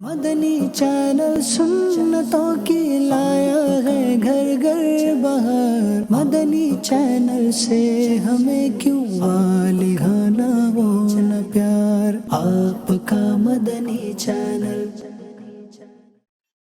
مدنی channel سنتوں کی لایا ہے گھر گھر بہار، مدنی چینل سے ہمیں کیوں والہانہ وہ نہ پیار، آپ کا مدنی چینل۔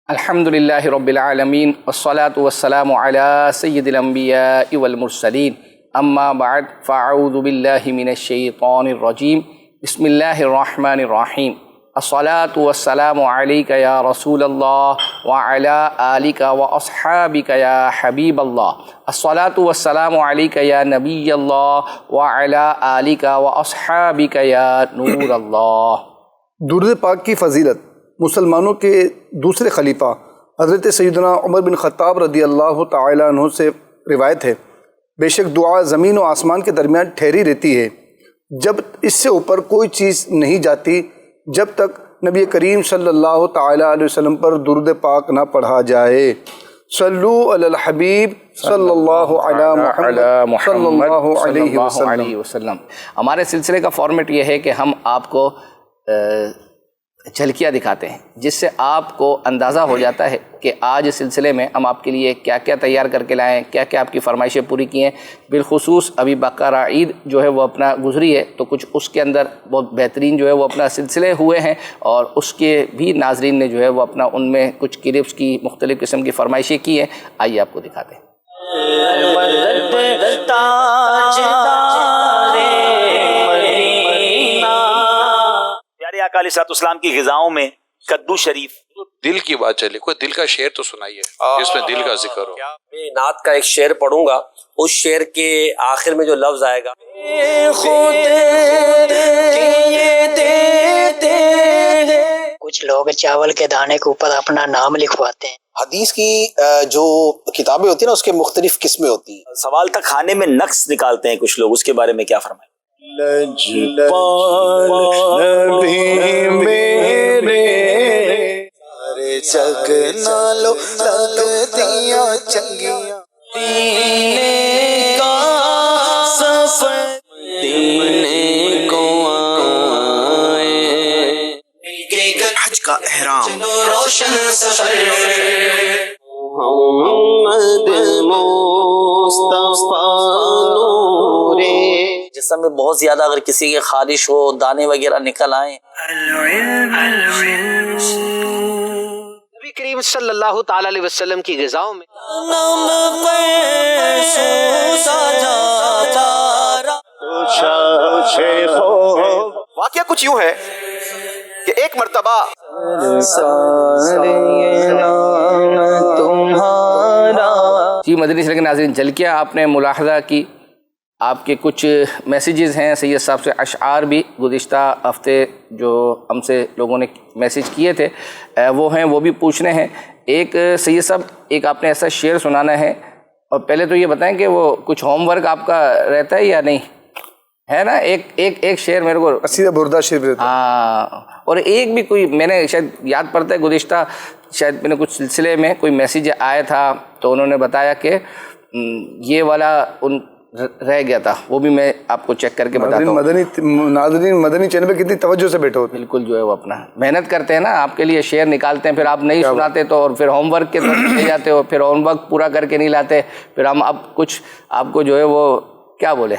الحمدللہ رب العالمین والصلاة والسلام علی سید الانبیاء والمرسلین، اما بعد فاعوذ باللہ من الشیطان الرجیم، بسم اللہ الرحمن الرحیم۔ الصلاة والسلام علیک یا رسول اللہ وعلی آلک واصحابک یا حبیب اللہ، الصلاة والسلام علیک یا نبی اللہ وعلی آلک واصحابک یا نور اللہ۔ درود پاک کی فضیلت مسلمانوں کے دوسرے خلیفہ حضرت سیدنا عمر بن خطاب رضی اللہ تعالیٰ عنہ سے روایت ہے، بے شک دعا زمین و آسمان کے درمیان ٹھہری رہتی ہے جب اس سے اوپر کوئی چیز نہیں جاتی، جب تک نبی کریم صلی اللہ تعالیٰ علیہ وسلم پر درود پاک نہ پڑھا جائے۔ صلو علی الحبیب صلی اللہ علی محمد صلی اللہ علیہ وسلم۔ ہمارے سلسلے کا فارمیٹ یہ ہے کہ ہم آپ کو جھلکیاں دکھاتے ہیں جس سے آپ کو اندازہ ہو جاتا ہے کہ آج اس سلسلے میں ہم آپ کے لیے کیا کیا تیار کر کے لائیں، کیا کیا آپ کی فرمائشیں پوری کی ہیں۔ بالخصوص ابھی بقرہ عید جو ہے وہ اپنا گزری ہے، تو کچھ اس کے اندر بہت بہترین جو ہے وہ اپنا سلسلے ہوئے ہیں، اور اس کے بھی ناظرین نے جو ہے وہ اپنا ان میں کچھ کلپس کی مختلف قسم کی فرمائشیں کی ہیں۔ آئیے آپ کو دکھاتے ہیں۔ آقا علیہ السلام کی غذاؤں میں کدو شریف، دل کی بات چلے، کوئی دل کا شعر تو سنائیے جس میں دل کا ذکر ہو۔ میں نعت کا ایک شعر پڑھوں گا، اس شعر کے آخر میں جو لفظ آئے گا، کچھ لوگ چاول کے دانے کے اوپر اپنا نام لکھواتے ہیں۔ حدیث کی جو کتابیں ہوتی ہیں نا، اس کے مختلف قسمیں ہوتی ہیں۔ سوال تک کھانے میں نقص نکالتے ہیں کچھ لوگ، اس کے بارے میں کیا فرمائیں؟ لجپال نبی میرے سارے جگ نالو لگدیاں چنگیاں، دینے کا سفر دینے کو آئے، حج کا احرام روشن سفر، محمد مصطفیٰ نورے۔ جسم میں بہت زیادہ اگر کسی کی خارش ہو، دانے وغیرہ نکل آئیں، نبی کریم صلی اللہ تعالی علیہ وسلم کی غذاؤں میں واقعہ کچھ یوں ہے کہ ایک مرتبہ جی مدنی چینل کے ناظرین، جھلکیاں آپ نے ملاحظہ کی، آپ کے کچھ میسیجز ہیں سید صاحب سے، اشعار بھی گزشتہ ہفتے جو ہم سے لوگوں نے میسیج کیے تھے وہ ہیں، وہ بھی پوچھنے ہیں۔ ایک سید صاحب، ایک آپ نے ایسا شعر سنانا ہے، اور پہلے تو یہ بتائیں کہ وہ کچھ ہوم ورک آپ کا رہتا ہے یا نہیں ہے نا؟ ایک شعر میرے کو قصیدہ بردہ شعر رہتا ہے۔ ہاں، اور ایک بھی کوئی میں نے شاید یاد پڑتا ہے گزشتہ شاید میں نے کچھ سلسلے میں کوئی میسیج آیا تھا تو انہوں نے بتایا کہ یہ والا ان رہ گیا تھا، وہ بھی میں آپ کو چیک کر کے بتاتا ہوں۔ ناظرین مدنی چینل پہ کتنی توجہ سے بیٹھے ہوتے ہیں، بالکل جو ہے وہ اپنا محنت کرتے ہیں نا، آپ کے لیے شعر نکالتے ہیں، پھر آپ نہیں سناتے تو، اور پھر ہوم ورک کے طرف لے جاتے ہو، پھر ہوم ورک پورا کر کے نہیں لاتے، پھر ہم اب کچھ آپ کو جو ہے وہ کیا بولے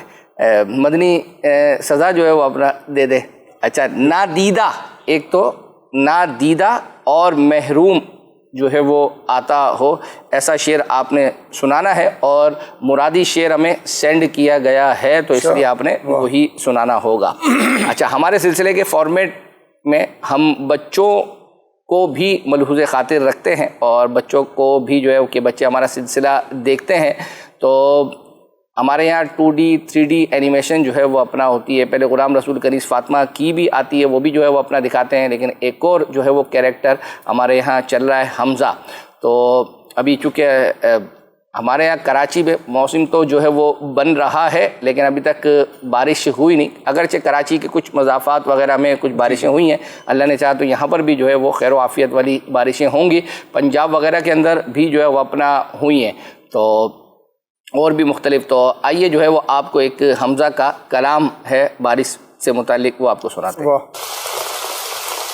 مدنی سزا جو ہے وہ اپنا دے دے۔ اچھا، نادیدہ، ایک تو نادیدہ اور محروم جو ہے وہ آتا ہو، ایسا شعر آپ نے سنانا ہے، اور مرادی شعر ہمیں سینڈ کیا گیا ہے تو اس لیے آپ نے وہی سنانا ہوگا۔ اچھا، ہمارے سلسلے کے فارمیٹ میں ہم بچوں کو بھی ملحوظ خاطر رکھتے ہیں، اور بچوں کو بھی جو ہے کہ بچے ہمارا سلسلہ دیکھتے ہیں تو ہمارے یہاں 2D 3D اینیمیشن جو ہے وہ اپنا ہوتی ہے۔ پہلے غلام رسول کنیز فاطمہ کی بھی آتی ہے، وہ بھی جو ہے وہ اپنا دکھاتے ہیں، لیکن ایک اور جو ہے وہ کیریکٹر ہمارے یہاں چل رہا ہے، حمزہ۔ تو ابھی چونکہ ہمارے یہاں کراچی میں موسم تو جو ہے وہ بن رہا ہے، لیکن ابھی تک بارش ہوئی نہیں، اگرچہ کراچی کے کچھ مضافات وغیرہ میں کچھ بارشیں ہوئی ہیں، اللہ نے چاہا تو یہاں پر بھی جو ہے وہ خیر و عافیت والی بارشیں ہوں گی۔ پنجاب وغیرہ کے اندر بھی جو ہے وہ اپنا ہوئی ہیں، تو اور بھی مختلف۔ تو آئیے جو ہے وہ آپ کو ایک حمزہ کا کلام ہے بارش سے متعلق، وہ آپ کو سناتے ہیں۔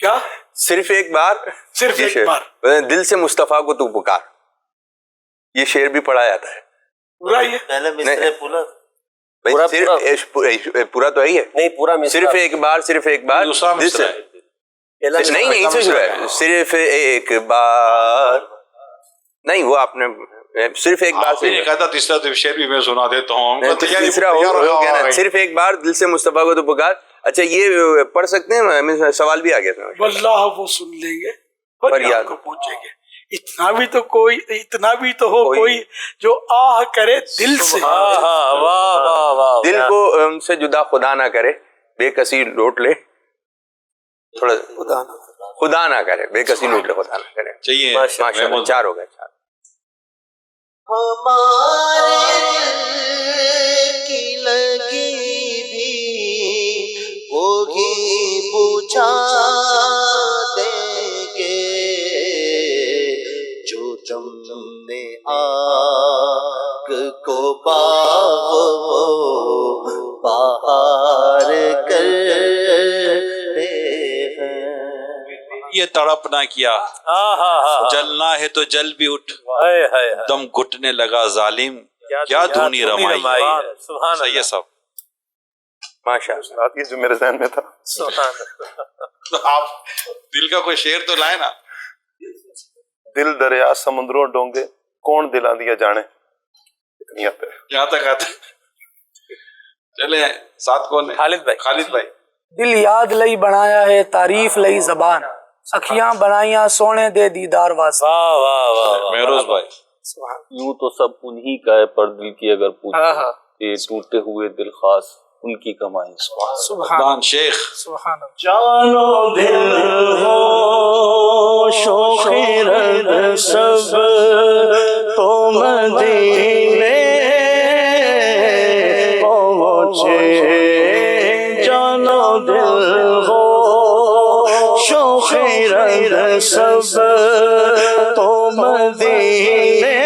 کیا صرف ایک بار، صرف ایک بار دل سے مصطفیٰ کو تو پکار، یہ شعر بھی پڑھا جاتا ہے پورا یہ پورا تو ہے نہیں پورا صرف ایک بار، صرف ایک بار دل سے نہیں سے شروع ہے، صرف ایک بار نہیں، وہ آپ نے صرف ایک بار سے کہا تھا تیسرا تو شعر بھی میں سنا دیتا ہوں، تیسرا ہو گیا نا، صرف ایک بار دل سے مصطفیٰ کو تو پکار. اچھا یہ پڑھ سکتے ہیں؟ سوال بھی آ گیا تھا واللہ وہ سن لیں گے اور یاد کو پہنچیں گے. اتنا بھی تو ہو کوئی جو آہ کرے دل سے، دل کو ان سے جدا خدا نہ کرے، بے کسی لوٹ لے، تھوڑا خدا نہ کرے، بے کسی لوٹ لے خدا نہ کرے. چاہیے ماشاءاللہ 4 ہو گئے. 4 ہمارے کی لگی بھی ہوگی بجھا دیں گے، جو تم نے آگ کو باہر کر یہ تڑپنا کیا، جلنا ہے تو جل بھی اٹھ، دم گھٹنے لگا ظالم، کیا دھونی رمائی. صحیح ہے صاحب، ماشاء اللہ. یہ جو میرے ذہن میں تھا. آپ دل کا کوئی شعر تو لائے نا. دل دریا سمندروں ڈونگے، کون دلا دیا جانے. یہاں تک آتا. چلے ساتھ کون ہے؟ خالد بھائی. دل یاد لئی بنایا ہے تعریف لئی زبان، سخیاں بنائیاں سونے دے دیدار واسطے. مہروز بھائی. یوں تو سب انہی کا ہے، پر دل کی اگر پوچھے ٹوٹے ہوئے دل خاص ان کی کمائی. سبحان شیخ. جانو دل ہو شوخیرت سب تو مدینے پہنچے، جانو دل ہو شوخیرت سب تو مدینے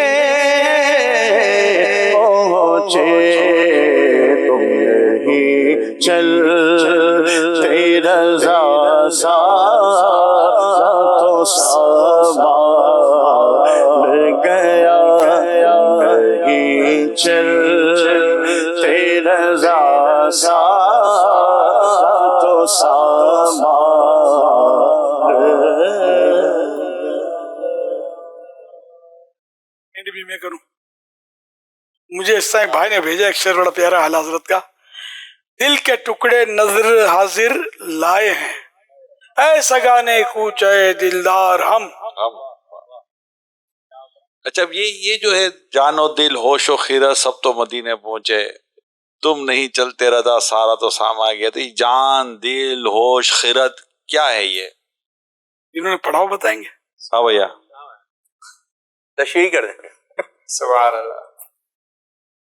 پہنچے، چلتے رضا سا تو سامان گیا، نہیں چلتے رضا سا تو سامان. بھی میں کروں. مجھے اس طرح بھائی نے بھیجا ایک شعر بڑا پیارا اعلیٰ حضرت کا. دل کے ٹکڑے نظر حاضر لائے ہیں، اے سگانے کوچے دلدار ہم. اچھا یہ جو ہے جان و دل ہوش و خیرت سب تو مدینے پہنچے، تم نہیں چلتے رضا سارا تو ساما گیا. تو جان دل ہوش خیرت کیا ہے یہ؟ انہوں نے پڑھاؤ بتائیں گے. ہاں بھیا تشریح کر دیں. سبحان اللہ.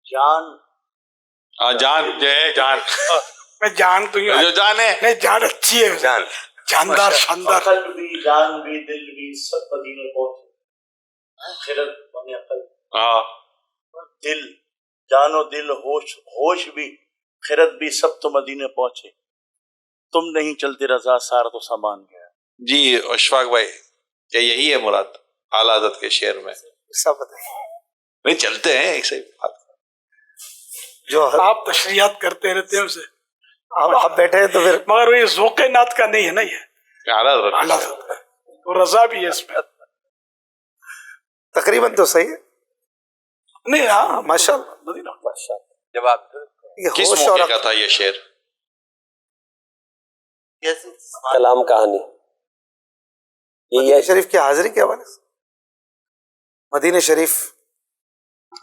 جان جو ہے جان میں جان تو جو جان ہے نہیں، جان اچھی ہے، جان جاندار شاندار. عقل بھی جان بھی دل بھی سب مدینے پہنچے، خیرت بنی عقل. دل جان و دل ہوش بھی خیرت بھی سب تو مدینے پہنچے، تم نہیں چلتے رضا سارا تو سامان گیا. جی اشفاق بھائی کیا یہی ہے مراد اعلیٰ حضرت کے شعر میں؟ سب بتائیے. نہیں چلتے ہیں ایک صحیح بات. جو آپ تشریحات کرتے رہتے ہیں اسے آپ بیٹھے ہیں تو پھر، مگر یہ ذوق نعت کا نہیں ہے نا، یہ اعلیٰ حضرت اعلیٰ حضرت تو رضا بھی ہے اس میں تقریباً تو صحیح ہے. نہیں. ہاں ماشاء اللہ. جب آپ کس موقع کا تھا یہ شعر؟ کلام کہانی. مدینہ شریف کی حاضری کے حوالے سے مدینہ شریف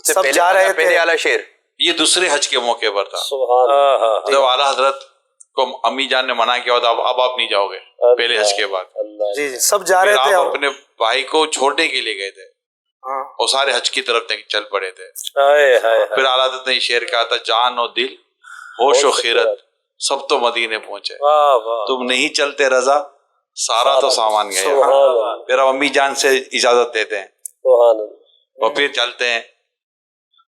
سب جا رہے تھے. پہلے اعلیٰ شعر یہ دوسرے حج کے موقع پر تھا. جب اعلیٰ حضرت کو امی جان نے منع کیا تھا اب آپ نہیں جاؤ گے پہلے حج کے بعد. جی سب جا رہے تھے. آپ اپنے بھائی کو چھوڑنے کے لیے گئے تھے اور سارے حج کی طرف چل پڑے تھے. پھر اعلیٰ حضرت نے شعر کہا تھا جان و دل ہوش و خیرت سب تو مدینے پہنچے، تم نہیں چلتے رضا سارا تو سامان گیا. پھر اب امی جان سے اجازت دیتے ہیں اور پھر چلتے ہیں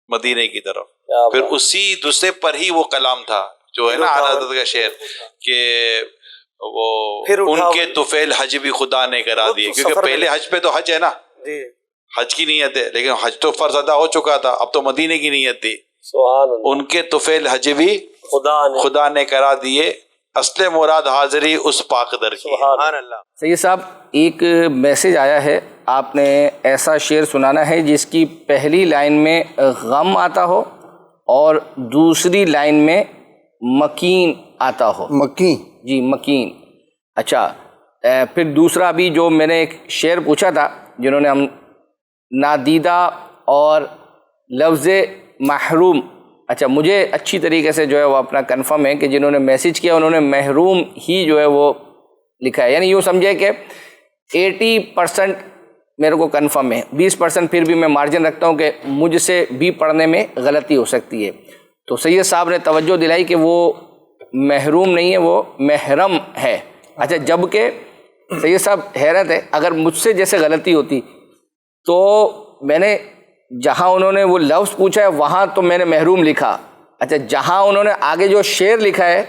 مدینے کی طرف. پھر اسی دوسرے پر ہی وہ کلام تھا جو ہے نا اعلیٰ حضرت کا شعر کہ وہ ان کے طفیل حج بھی خدا نے کرا دیے، کیونکہ پہلے حج پہ تو حج ہے نا، حج کی نیت ہے، لیکن حج تو فرض ادا ہو چکا تھا، اب تو مدینے کی نیت تھی، ان کے طفیل حج بھی خدا نے کرا دیے، اصل مراد حاضری اس پاک در کی۔ سید صاحب ایک میسج آیا ہے، آپ نے ایسا شعر سنانا ہے جس کی پہلی لائن میں غم آتا ہو اور دوسری لائن میں مکین آتا ہو۔ مکین؟ جی مکین۔ اچھا پھر دوسرا بھی جو میں نے ایک شعر پوچھا تھا، جنہوں نے ہم نادیدہ اور لفظ محروم، اچھا مجھے اچھی طریقے سے جو ہے وہ اپنا کنفرم ہے کہ جنہوں نے میسج کیا انہوں نے محروم ہی جو ہے وہ لکھا ہے، یعنی یوں سمجھے کہ 80% میرے کو کنفرم ہے، 20% پھر بھی میں مارجن رکھتا ہوں کہ مجھ سے بھی پڑھنے میں غلطی ہو سکتی ہے۔ تو سید صاحب نے توجہ دلائی کہ وہ محروم نہیں ہے، وہ محرم ہے۔ اچھا جبکہ سید صاحب حیرت ہے، اگر مجھ سے جیسے غلطی ہوتی تو میں نے جہاں انہوں نے وہ لفظ پوچھا ہے وہاں تو میں نے محروم لکھا، اچھا جہاں انہوں نے آگے جو شعر لکھا ہے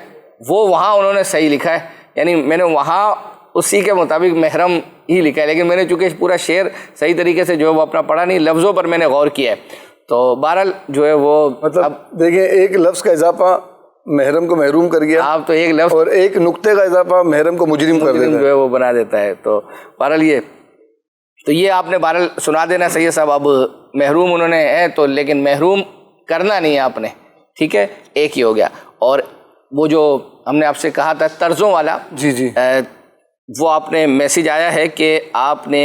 وہ وہاں انہوں نے صحیح لکھا ہے، یعنی میں نے وہاں اسی کے مطابق محرم ہی لکھا ہے، لیکن میں نے چونکہ پورا شعر صحیح طریقے سے جو ہے وہ اپنا پڑھا نہیں، لفظوں پر میں نے غور کیا ہے، تو بہرحال جو ہے وہ مطلب دیکھیں ایک لفظ کا اضافہ محرم کو محروم کر گیا، آپ تو ایک لفظ، اور ایک نقطے کا اضافہ محرم کو مجرم کر دیتا جو ہے وہ بنا دیتا ہے۔ تو بہرحال یہ آپ نے بہرحال سنا دینا سید صاحب، اب محروم انہوں نے ہے تو لیکن محروم کرنا نہیں ہے آپ نے، ٹھیک ہے، ایک ہی ہو گیا۔ اور وہ جو ہم نے آپ سے کہا تھا طرزوں والا، جی وہ آپ نے میسج آیا ہے کہ آپ نے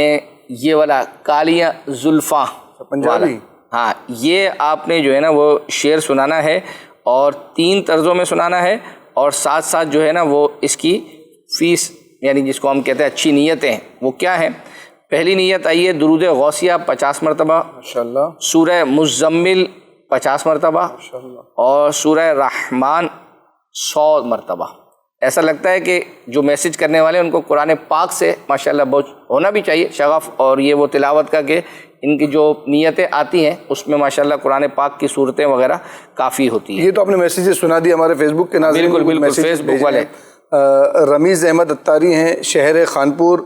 یہ والا کالیاں زلفاں پنجابی، ہاں یہ آپ نے جو ہے نا وہ شعر سنانا ہے اور 3 طرزوں میں سنانا ہے، اور ساتھ ساتھ جو ہے نا وہ اس کی فیس یعنی جس کو ہم کہتے ہیں اچھی نیتیں وہ کیا ہیں۔ پہلی نیت آئیے درود غوثیہ 50 مرتبہ، ماشاءاللہ، سورہ مزمل 50 مرتبہ، اور سورہ رحمان 100 مرتبہ۔ ایسا لگتا ہے کہ جو میسج کرنے والے ان کو قرآن پاک سے ماشاءاللہ بہت ہونا بھی چاہیے شغف، اور یہ وہ تلاوت کا کہ ان کی جو نیتیں آتی ہیں اس میں ماشاءاللہ قرآن پاک کی صورتیں وغیرہ کافی ہوتی ہیں۔ یہ تو آپ نے میسیجز سنا دی ہمارے فیس بک کے ناظرین، بالکل فیس بک والے۔ رمیز احمد اتاری ہیں، شہر خانپور،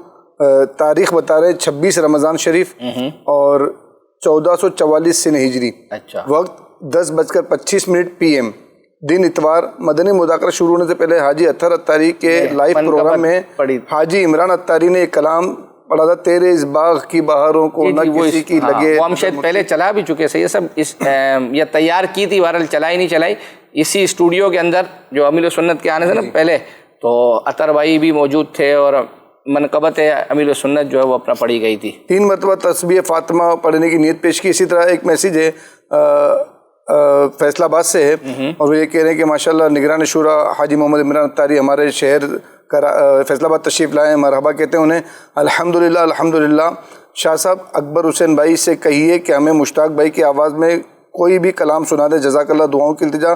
تاریخ بتا رہے 26 رمضان شریف اور 1444 سن ہجری، اچھا وقت 10:25 PM، دن اتوار۔ مدنی مذاکرہ شروع ہونے سے پہلے حاجی اطہر اتاری کے لائیو پروگرام میں حاجی عمران اتاری نے ایک کلام پڑھا تھا، تیرے اس باغ کی بہاروں کو نہ کسی کی لگے، وہ ہم شاید پہلے چلا بھی چکے سے، یہ سب یہ تیار کی تھی، بہرحال چلائی نہیں چلائی، اسی اسٹوڈیو کے اندر جو امیر سنت کے آنے سے نا پہلے تو اطہر بھائی بھی موجود تھے، اور منقبت امیر سنت جو ہے وہ اپنا پڑھی گئی تھی۔ 3 مرتبہ تسبیح فاطمہ پڑھنے کی نیت پیش کی۔ اسی طرح ایک میسیج ہے فیصلہ آباد سے ہے، اور وہ یہ کہہ رہے ہیں کہ ماشاءاللہ نگران شورا حاجی محمد عمران اتاری ہمارے شہر فیصلہ آباد تشریف لائے، مرحبا کہتے ہیں انہیں۔ الحمدللہ الحمدللہ۔ شاہ صاحب اکبر حسین بھائی سے کہیے کہ ہمیں مشتاق بھائی کی آواز میں کوئی بھی کلام سنا دے، جزاک اللہ، دعاؤں کی التجا۔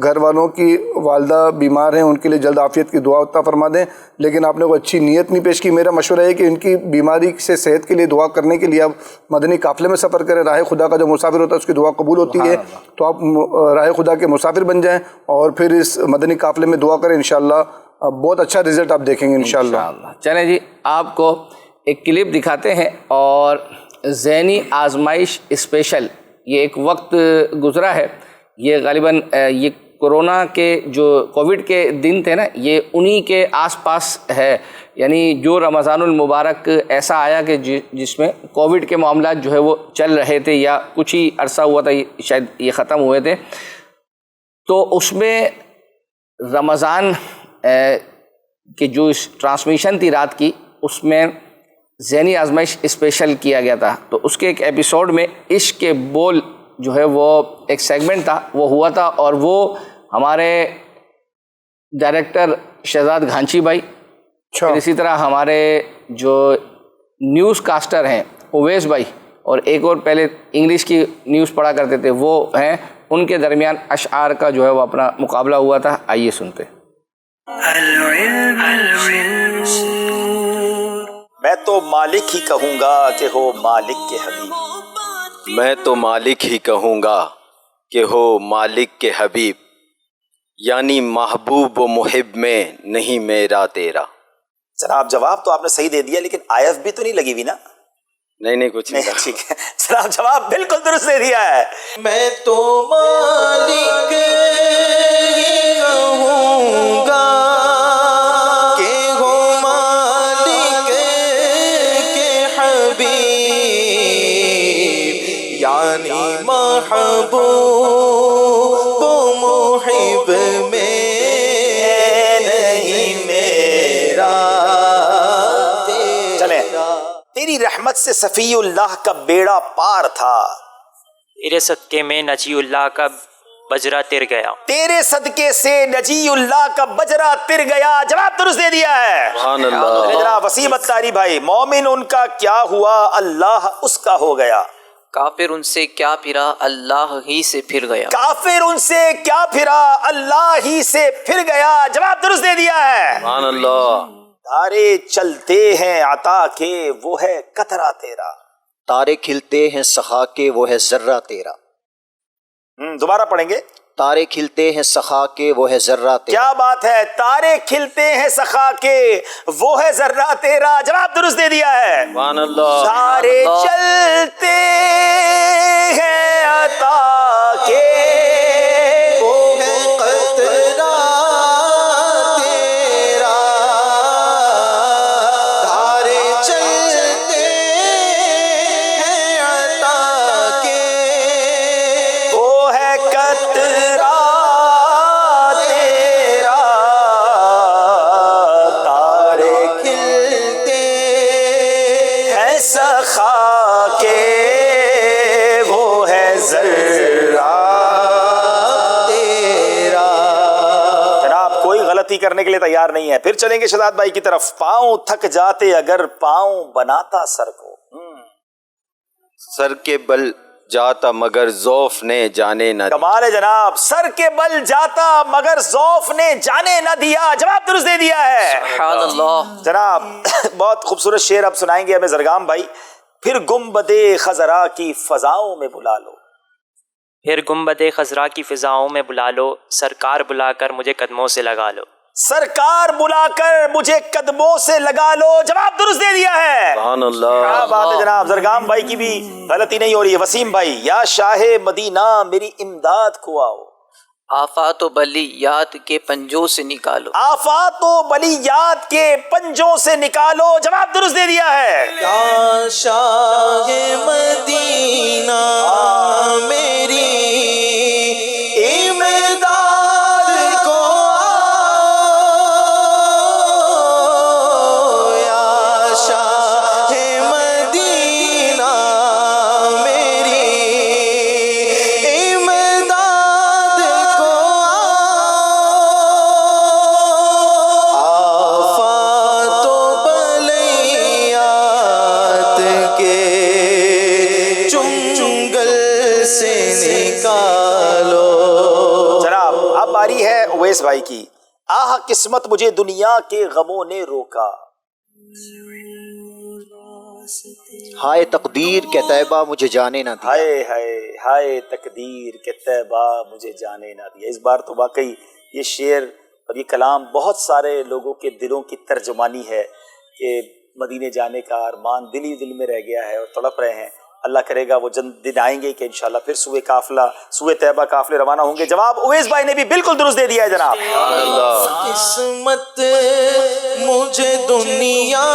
گھر والوں کی والدہ بیمار ہیں، ان کے لیے جلد عافیت کی دعا عطا فرما دیں، لیکن آپ نے کوئی اچھی نیت نہیں پیش کی۔ میرا مشورہ ہے کہ ان کی بیماری سے صحت کے لیے دعا کرنے کے لیے آپ مدنی قافلے میں سفر کریں، راہ خدا کا جو مسافر ہوتا ہے اس کی دعا قبول ہوتی ہے، تو آپ راہ خدا کے مسافر بن جائیں اور پھر اس مدنی قافلے میں دعا کریں، انشاءاللہ بہت اچھا رزلٹ آپ دیکھیں گے انشاءاللہ۔ چلیں جی آپ کو ایک کلپ دکھاتے ہیں، اور ذہنی آزمائش اسپیشل، یہ ایک وقت گزرا ہے، یہ غالباً یہ کورونا کے جو کووڈ کے دن تھے نا، یہ انہی کے آس پاس ہے، یعنی جو رمضان المبارک ایسا آیا کہ جس میں کووڈ کے معاملات جو ہے وہ چل رہے تھے، یا کچھ ہی عرصہ ہوا تھا شاید یہ ختم ہوئے تھے، تو اس میں رمضان کی جو ٹرانسمیشن تھی رات کی، اس میں ذہنی آزمائش اسپیشل کیا گیا تھا، تو اس کے ایک ایپیسوڈ میں عشق کے بول جو ہے وہ ایک سیگمنٹ تھا وہ ہوا تھا، اور وہ ہمارے ڈائریکٹر شہزاد گھانچی بھائی، اسی طرح ہمارے جو نیوز کاسٹر ہیں اویس بھائی، اور ایک اور پہلے انگلش کی نیوز پڑھا کرتے تھے وہ ہیں، ان کے درمیان اشعار کا جو ہے وہ اپنا مقابلہ ہوا تھا۔ آئیے سنتے۔ میں تو مالک ہی کہوں گا کہ ہو مالک کے حبیب، میں تو مالک ہی کہوں گا کہ ہو مالک کے حبیب، یعنی محبوب و محب میں نہیں میرا تیرا. جناب جواب تو آپ نے صحیح دے دیا، لیکن آیف بھی تو نہیں لگی ہوئی نا؟ نہیں کچھ نہیں. ٹھیک ہے جناب، جواب بالکل درست دے دیا ہے. میں تو مالک کہوں گا کہ ہو مالک کے حبیب، یعنی محبوب و محب میں نہیں میرا چلیں. تیری رحمت سے صفی اللہ کا بیڑا پار تھا، تیرے صدقے میں نجی اللہ کا بجرا تر گیا. تیرے صدقے سے نجی اللہ کا بجرا تر گیا. جواب درست دے دیا ہے. سبحان اللہ. جناب وسیم اتاری بھائی، مومن ان کا کیا ہوا اللہ اس کا ہو گیا. کافر ان سے کیا پھرا اللہ ہی سے پھر گیا. کافر ان سے کیا پھرا اللہ ہی سے پھر گیا. جواب درست دے دیا ہے. سبحان اللہ. تارے چلتے ہیں عطا کے وہ ہے قطرہ تیرا. تارے کھلتے ہیں سخا کے وہ ہے ذرہ تیرا. دوبارہ پڑھیں گے. تارے کھلتے ہیں سخا کے وہ ہے ذرہ تیرا. کیا بات ہے. تارے کھلتے ہیں سخا کے وہ ہے ذرہ تیرا. جواب درست دے دیا ہے. سبحان اللہ. تارے چلتے ہیں عطا کے وہ ہے قطرہ تیرا. تارے چلتے ہیں عطا کے وہ ہے قطرہ تیرا. تارے کھلتے ہیں سخا کے وہ ہے ذرہ تیرا. جناب کوئی غلطی کرنے کے لیے تیار نہیں ہے. پھر چلیں گے شہزاد بھائی کی طرف. پاؤں تھک جاتے اگر پاؤں بناتا سر کو. سر کے بل جاتا مگر ذوف نے جانے نہ دیا. کمال ہے جناب. سر کے بل جاتا مگر ذوف نے جانے نہ دیا. جواب درست دے دیا ہے. سبحان اللہ. جناب بہت خوبصورت شعر اب سنائیں گے ہمیں زرگام بھائی. پھر گنبد خضرا کی فضاؤں میں بلا لو. پھر گنبد خضرا کی فضاؤں میں بلا لو، سرکار بلا کر مجھے قدموں سے لگا لو. سرکار بلا کر مجھے قدموں سے لگا لو. جواب درست دے دیا ہے. سبحان اللہ. کیا بات ہے جناب. زرگام بھائی کی بھی غلطی نہیں ہو رہی ہے. وسیم بھائی، یا شاہ مدینہ میری امداد کو آؤ. آفات و بلیات کے پنجوں سے نکالو. آفات و بلیات کے پنجوں سے نکالو. جواب درست دے دیا ہے. یا شاہ مدینہ میری امداد کو آؤ. یا شاہ مدینہ میری امداد کو آؤ. آفات و بلیات کے چنگل سے نکالو. جناب اب باری ہے اویس بھائی کی. آہ قسمت مجھے دنیا کے غموں نے روکا. ہائے تقدیر کے طیبہ مجھے جانے نہ دیا. ہائے ہائے ہائے تقدیر کے طیبہ مجھے جانے نہ دیا. اس بار تو واقعی یہ شعر اور یہ کلام بہت سارے لوگوں کے دلوں کی ترجمانی ہے کہ مدینے جانے کا ارمان دل ہی دل میں رہ گیا ہے اور تڑپ رہے ہیں. اللہ کرے گا وہ دن آئیں گے کہ انشاءاللہ پھر سوئے طیبہ قافلے روانہ ہوں گے. جواب اویس بھائی نے بھی بالکل درست دے دیا ہے جناب. قسمت مجھے دنیا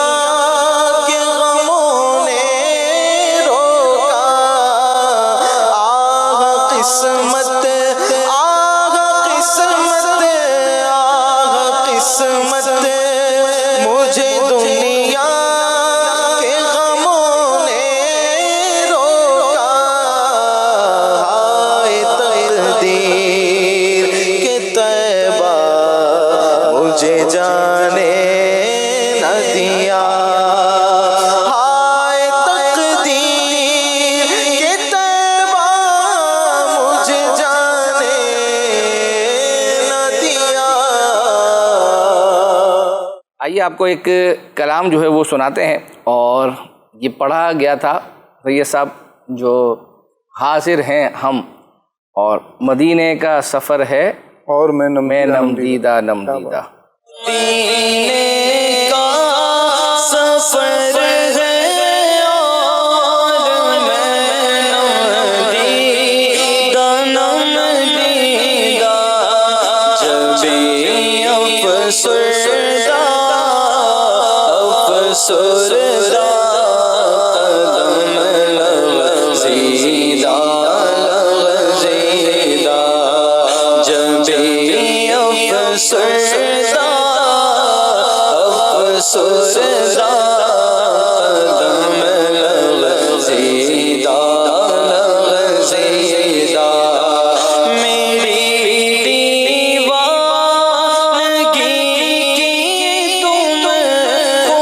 کے غموں نے روکا. آہ قسمت آہ قسمت آہ قسمت مجھے دنیا کے غموں نے روکا. ہائے تقدیر کے طیبہ مجھے جانے نہ دیا. ہائے تقدیر کے طیبہ مجھے جانے نہ دیا. آئیے آپ کو ایک کلام جو ہے وہ سناتے ہیں. اور یہ پڑھا گیا تھا سید صاحب جو حاضر ہیں ہم اور مدینے کا سفر ہے اور میں نم دیدہ نم دیدہ دینے کا سفر ہے اور میں نم دیدہ جب افسردہ قدم لغزیدہ جب افسردہ قدم لغزیدہ میری دیوانگی کی تم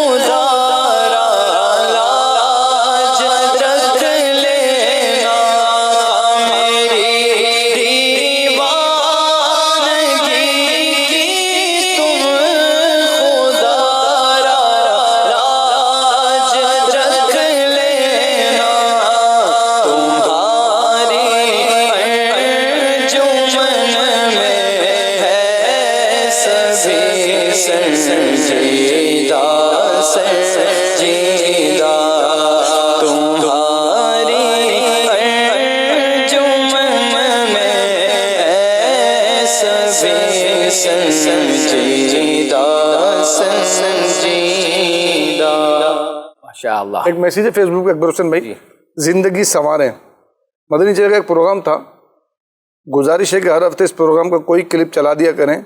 خدا را لاج رکھ لینا میری دیوانگی کی تم خدا را لاج رکھ لینا تمہاری انجمن میں ہے سبھی سنجیدہ سنجیدہ تمہاری انجمن میں ہے سبھی سنجیدہ سنجیدہ. ماشاء اللہ. ایک میسیج ہے فیس بک پہ اکبر حسین بھائی، زندگی سنواریں، مدنی چینل کا ایک پروگرام تھا، گزارش ہے کہ ہر ہفتے اس پروگرام کا کوئی کلپ چلا دیا کریں.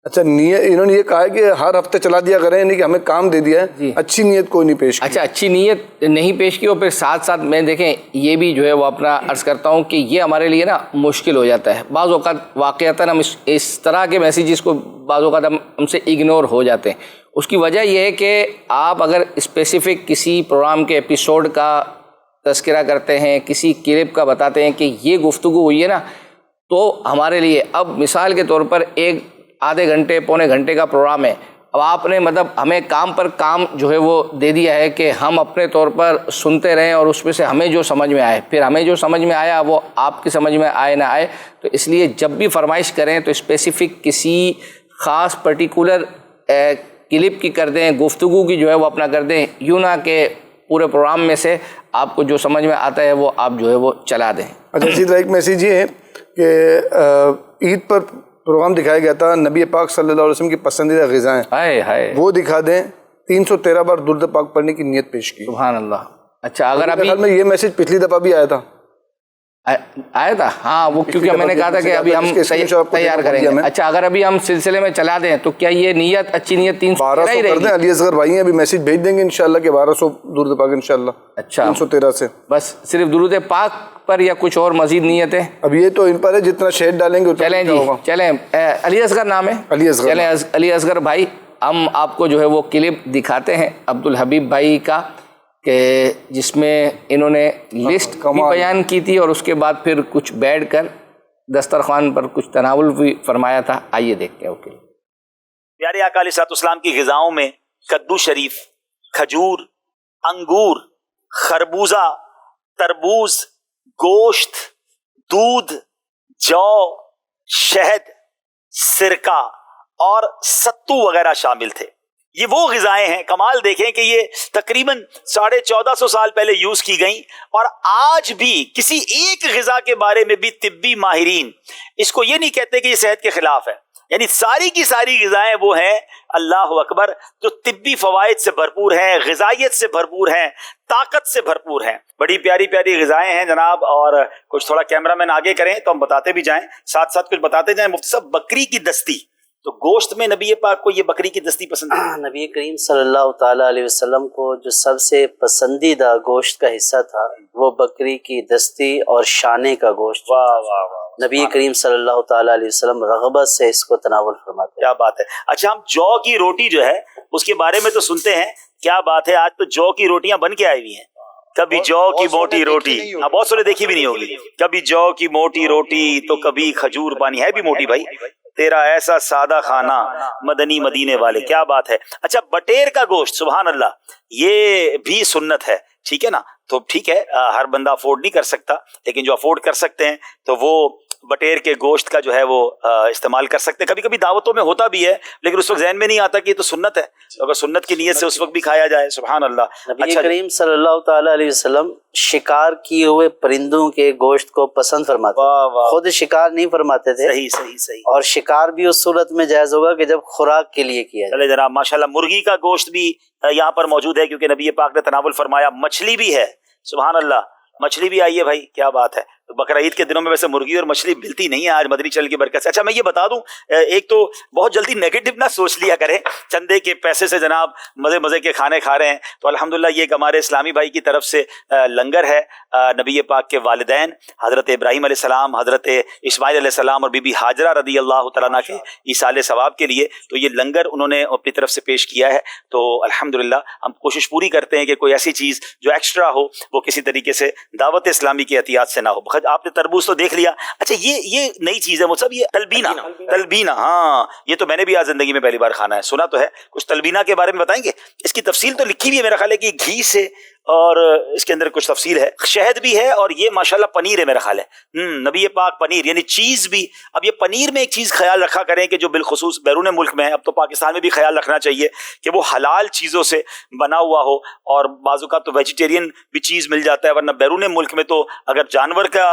اچھا انہوں نے یہ کہا ہے کہ ہر ہفتے چلا دیا کریں، یعنی کہ ہمیں کام دے دیا ہے، اچھی نیت کوئی نہیں پیش کی. اچھا اچھی نیت نہیں پیش کی، اور پھر ساتھ ساتھ میں دیکھیں یہ بھی جو ہے وہ اپنا عرض کرتا ہوں کہ یہ ہمارے لیے نا مشکل ہو جاتا ہے بعض اوقات، واقعتاً ہم اس طرح کے میسیجز کو بعض اوقات ہم سے اگنور ہو جاتے ہیں. اس کی وجہ یہ ہے کہ آپ اگر اسپیسیفک کسی پروگرام کے ایپیسوڈ کا تذکرہ کرتے ہیں، کسی کلپ کا بتاتے ہیں کہ یہ گفتگو ہوئی ہے نا، تو ہمارے لیے اب مثال کے طور پر ایک آدھے گھنٹے پونے گھنٹے کا پروگرام ہے، اب آپ نے مطلب ہمیں کام پر کام جو ہے وہ دے دیا ہے کہ ہم اپنے طور پر سنتے رہیں اور اس میں سے ہمیں جو سمجھ میں آئے، پھر ہمیں جو سمجھ میں آیا وہ آپ کی سمجھ میں آئے نہ آئے. تو اس لیے جب بھی فرمائش کریں تو اسپیسیفک کسی خاص پرٹیکولر کلپ کی کر دیں، گفتگو کی جو ہے وہ اپنا کر دیں، یوں نہ کہ پورے پروگرام میں سے آپ کو جو سمجھ میں آتا ہے وہ آپ جو ہے وہ چلا دیں. اچھا اسی طرح ایک میسیج یہ ہے کہ عید پر پروگرام دکھایا گیا تھا، نبی پاک صلی اللہ علیہ وسلم کی پسندیدہ غذائیں وہ دکھا دیں، 313 بار درود پاک پڑھنے کی نیت پیش کی. سبحان اللہ. اچھا اگر ابھی میں یہ میسیج پچھلی دفعہ بھی آیا تھا ہاں وہ کیونکہ میں نے کہا تھا کہ ابھی ہم تیار کریں گے. اچھا اگر ابھی ہم سلسلے میں چلا دیں تو کیا یہ نیت اچھی نیت 300 کر دیں؟ علی اصغر بھائی ہیں ابھی میسیج بھیج دیں گے انشاءاللہ کہ 1200 درود پاک انشاءاللہ. اچھا 313 سے بس صرف درود پاک پر یا کچھ اور مزید نیتیں؟ اب یہ تو ان پر ہے، جتنا شیئر ڈالیں گے. چلیں جی چلیں، علی اصغر نام ہے، چلیں علی اصغر بھائی ہم آپ کو جو ہے وہ کلپ دکھاتے ہیں عبدالحبیب بھائی کا، کہ جس میں انہوں نے لسٹ بھی بیان کی تھی اور اس کے بعد پھر کچھ بیٹھ کر دسترخوان پر کچھ تناول بھی فرمایا تھا. آئیے دیکھتے ہیں. اوکے. پیارے آقا علیہ الصلوۃ والسلام کی غذاؤں میں کدو شریف، کھجور، انگور، خربوزہ، تربوز، گوشت، دودھ، جو، شہد، سرکہ اور ستو وغیرہ شامل تھے. یہ وہ غذائیں ہیں، کمال دیکھیں کہ یہ تقریباً 1450 سال پہلے یوز کی گئیں، اور آج بھی کسی ایک غذا کے بارے میں بھی طبی ماہرین اس کو یہ نہیں کہتے کہ یہ صحت کے خلاف ہے. یعنی ساری کی ساری غذائیں وہ ہیں، اللہ اکبر، جو طبی فوائد سے بھرپور ہیں، غذائیت سے بھرپور ہیں، طاقت سے بھرپور ہیں. بڑی پیاری پیاری غذائیں ہیں جناب. اور کچھ تھوڑا کیمرہ مین آگے کریں تو ہم بتاتے بھی جائیں، ساتھ ساتھ کچھ بتاتے جائیں. مفتی صاحب، بکری کی دستی، تو گوشت میں نبی پاک کو یہ بکری کی دستی پسند ہے؟ نبی کریم صلی اللہ تعالیٰ علیہ وسلم کو جو سب سے پسندیدہ گوشت کا حصہ تھا وہ بکری کی دستی اور شانے کا گوشت. واہ واہ واہ. نبی کریم صلی اللہ تعالیٰ علیہ وسلم رغبت سے اس کو تناول فرماتے ہیں. کیا بات ہے. اچھا ہم جو کی روٹی جو ہے اس کے بارے میں تو سنتے ہیں، کیا بات ہے، آج تو جو کی روٹیاں بن کے آئی ہوئی ہیں. کبھی جو کی موٹی روٹی، بہت سارے دیکھی بھی نہیں ہوگی، کبھی جو کی موٹی روٹی تو کبھی کھجور پانی. ہے بھی موٹی بھائی، تیرا ایسا سادہ کھانا مدنی مدینے والے. کیا بات ہے. اچھا بٹیر کا گوشت، سبحان اللہ، یہ بھی سنت ہے، ٹھیک ہے نا. تو ٹھیک ہے، ہر بندہ افورڈ نہیں کر سکتا، لیکن جو افورڈ کر سکتے ہیں تو وہ بٹیر کے گوشت کا جو ہے وہ استعمال کر سکتے ہیں. کبھی کبھی دعوتوں میں ہوتا بھی ہے لیکن اس وقت ذہن میں نہیں آتا کہ یہ تو سنت ہے, تو اگر سنت کی نیت سے اس وقت بھی کھایا جائے. سبحان اللہ. نبی کریم صلی اللہ تعالی علیہ وسلم شکار کیے ہوئے پرندوں کے گوشت کو پسند فرماتے تھے, خود شکار نہیں فرماتے تھے. صحیح. اور شکار بھی اس صورت میں جائز ہوگا کہ جب خوراک کے لیے کیا جائے. چلے جناب, ماشاءاللہ. مرغی کا گوشت بھی یہاں پر موجود ہے کیونکہ نبی پاک نے تناول فرمایا. مچھلی بھی ہے, سبحان اللہ, مچھلی بھی آئی ہے بھائی, کیا بات ہے. بقرہ عید کے دنوں میں ویسے مرغی اور مچھلی ملتی نہیں ہے آج مدنی چینل کی برکت سے. اچھا میں یہ بتا دوں, ایک تو بہت جلدی نیگیٹو نہ سوچ لیا کریں, چندے کے پیسے سے جناب مزے کے کھانے کھا رہے ہیں, تو الحمدللہ یہ ایک ہمارے اسلامی بھائی کی طرف سے لنگر ہے. نبی پاک کے والدین حضرت ابراہیم علیہ السلام, حضرت اسماعیل علیہ السلام اور بی بی ہاجرہ رضی اللہ تعالیٰ عنہ کے ایصال ثواب کے لیے, تو یہ لنگر انہوں نے اپنی طرف سے پیش کیا ہے. تو الحمدللہ ہم کوشش پوری کرتے ہیں کہ کوئی ایسی چیز جو ایکسٹرا ہو وہ کسی طریقے سے دعوت اسلامی کی احتیاط سے نہ ہو. آپ نے تربوز تو دیکھ لیا. اچھا یہ نئی چیز ہے مصعب, یہ تلبینہ. ہاں یہ تو میں نے بھی آج زندگی میں پہلی بار کھانا ہے, سنا تو ہے. کچھ تلبینہ کے بارے میں بتائیں گے؟ اس کی تفصیل تو لکھی ہوئی ہے میرا خیال ہے کہ گھی سے, اور اس کے اندر کچھ تفصیل ہے, شہد بھی ہے, اور یہ ماشاءاللہ پنیر ہے میرا خیال ہے. نبی پاک پنیر یعنی چیز بھی. اب یہ پنیر میں ایک چیز خیال رکھا کریں کہ جو بالخصوص بیرون ملک میں ہے, اب تو پاکستان میں بھی خیال رکھنا چاہیے کہ وہ حلال چیزوں سے بنا ہوا ہو, اور بعض اوقات تو ویجیٹیرین بھی چیز مل جاتا ہے, ورنہ بیرون ملک میں تو اگر جانور کا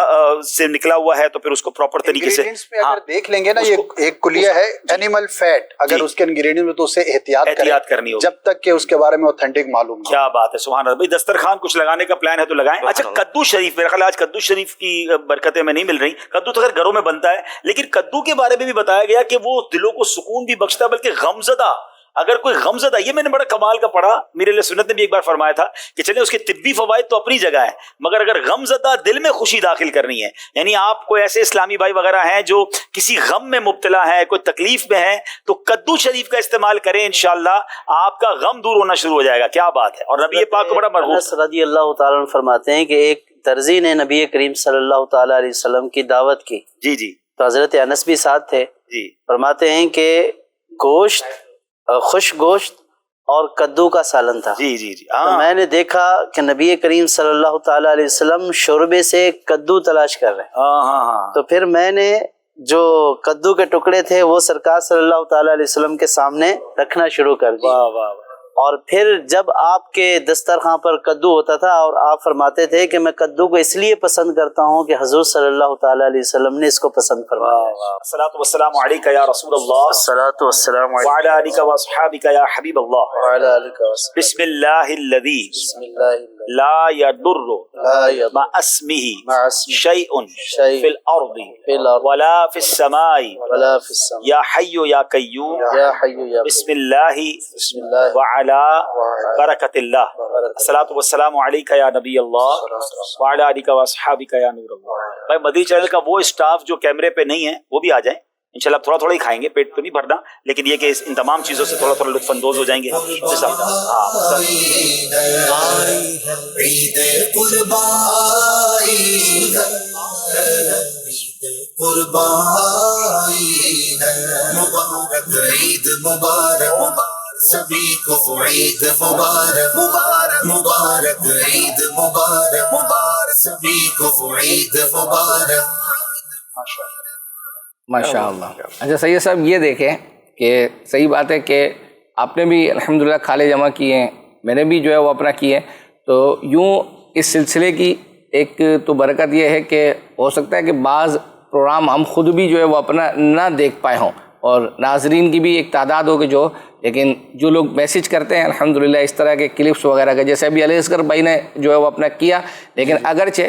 سے نکلا ہوا ہے تو پھر اس کو پراپر طریقے سے اگر دیکھ لیں گے نا, یہ ایک کلیہ ہے اینیمل فیٹ, اگر اس کے انگریڈینٹ میں تو اسے احتیاط کرنی ہو جب تک کہ اس کے بارے میں اوتھینٹک معلوم نہ. کیا بات ہے, سبحان اللہ. دسترخوان کچھ لگانے کا پلان ہے تو لگائیں. اچھا کدو شریف, میرا خیال آج کدو شریف کی برکتیں میں نہیں مل رہی. کدو تو خیر گھروں میں بنتا ہے, لیکن کدو کے بارے میں بھی بتایا گیا کہ وہ دلوں کو سکون بھی بخشتا ہے, بلکہ غمزدہ اگر کوئی غمزدہ, یہ میں نے بڑا کمال کا پڑھا, میرے لیے سنت نے بھی ایک بار فرمایا تھا کہ چلے اس کے طبی فوائد تو اپنی جگہ ہے, مگر اگر غمزدہ دل میں خوشی داخل کرنی ہے, یعنی آپ کو ایسے اسلامی بھائی وغیرہ ہیں جو کسی غم میں مبتلا ہے, کوئی تکلیف میں ہے, تو کدو شریف کا استعمال کریں, انشاءاللہ آپ کا غم دور ہونا شروع ہو جائے گا. کیا بات ہے. اور نبی پاک کو بڑا مرغوب رضی اللہ تعالیٰ عنہ فرماتے ہیں کہ ایک درزی نے نبی کریم صلی اللہ تعالیٰ علیہ وسلم کی دعوت کی. جی تو حضرت انس بھی ساتھ تھے. فرماتے ہیں کہ گوشت, خشک گوشت اور کدو کا سالن تھا. جی تو میں نے دیکھا کہ نبی کریم صلی اللہ تعالیٰ علیہ وسلم شوربے سے کدو تلاش کر رہے ہیں. تو پھر میں نے جو کدو کے ٹکڑے تھے وہ سرکار صلی اللہ تعالیٰ علیہ وسلم کے سامنے رکھنا شروع کر دیا. اور پھر جب آپ کے دسترخوان پر کدو ہوتا تھا, اور آپ فرماتے تھے کہ میں کدو کو اس لیے پسند کرتا ہوں کہ حضور صلی اللہ تعالیٰ علیہ وسلم نے اس کو پسند فرمایا. الصلاۃ والسلام علیک یا رسول اللہ, الصلاۃ والسلام وعلی آلک واصحابک یا حبیب اللہ. بسم اللہ الذی لا یضر مع اسمہ شیء فی الارض ولا فی السماء یا حی یا قیوم بسم اللہ وعلی برکت اللہ. الصلاۃ والسلام علیک یا نبی اللہ وعلی آلک واصحابک یا نور اللہ. بھائی مدنی چینل کا وہ اسٹاف جو کیمرے پہ نہیں ہے وہ بھی آ جائیں انشاءاللہ. تھوڑا تھوڑا ہی کھائیں گے, پیٹ تو نہیں بھرنا, لیکن یہ کہ ان تمام چیزوں سے تھوڑا تھوڑا لطف اندوز ہو جائیں گے. عید مبارک سبھی کو, عید مبارک مبارک عید مبارک سبھی کو, عید مبارک. ماشاء اللہ. اچھا سید صاحب یہ دیکھیں کہ صحیح بات ہے کہ آپ نے بھی الحمدللہ کھالے جمع کیے ہیں, میں نے بھی جو ہے وہ اپنا کیے, تو یوں اس سلسلے کی ایک تو برکت یہ ہے کہ ہو سکتا ہے کہ بعض پروگرام ہم خود بھی جو ہے وہ اپنا نہ دیکھ پائے ہوں, اور ناظرین کی بھی ایک تعداد ہو کہ جو, لیکن جو لوگ میسیج کرتے ہیں الحمدللہ اس طرح کے کلپس وغیرہ کا, جیسے ابھی علی اصغر بھائی نے جو ہے وہ اپنا کیا, لیکن اگرچہ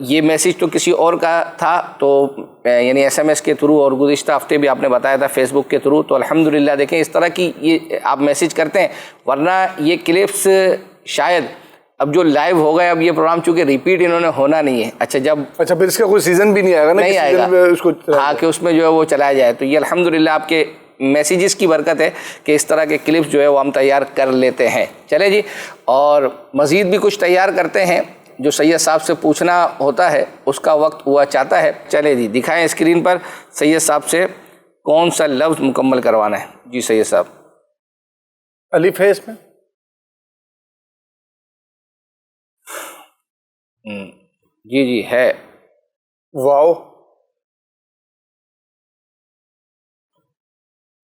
یہ میسیج تو کسی اور کا تھا, تو یعنی ایس ایم ایس کے تھرو, اور گزشتہ ہفتے بھی آپ نے بتایا تھا فیس بک کے تھرو, تو الحمدللہ دیکھیں اس طرح کی یہ آپ میسیج کرتے ہیں, ورنہ یہ کلپس شاید اب جو لائیو ہو گئے, اب یہ پروگرام چونکہ ریپیٹ انہوں نے ہونا نہیں ہے. اچھا پھر اس کا کوئی سیزن بھی نہیں آئے گا نا, نہیں آئے گا, ہاں کہ اس میں جو ہے وہ چلایا جائے. تو یہ الحمدللہ آپ کے میسیجز کی برکت ہے کہ اس طرح کے کلپس جو ہے وہ ہم تیار کر لیتے ہیں. چلے جی, اور مزید بھی کچھ تیار کرتے ہیں جو سید صاحب سے پوچھنا ہوتا ہے, اس کا وقت ہوا چاہتا ہے. چلے جی دکھائیں اسکرین پر سید صاحب سے کون سا لفظ مکمل کروانا ہے. جی سید صاحب. الف ہے اس میں؟ جی ہے. واو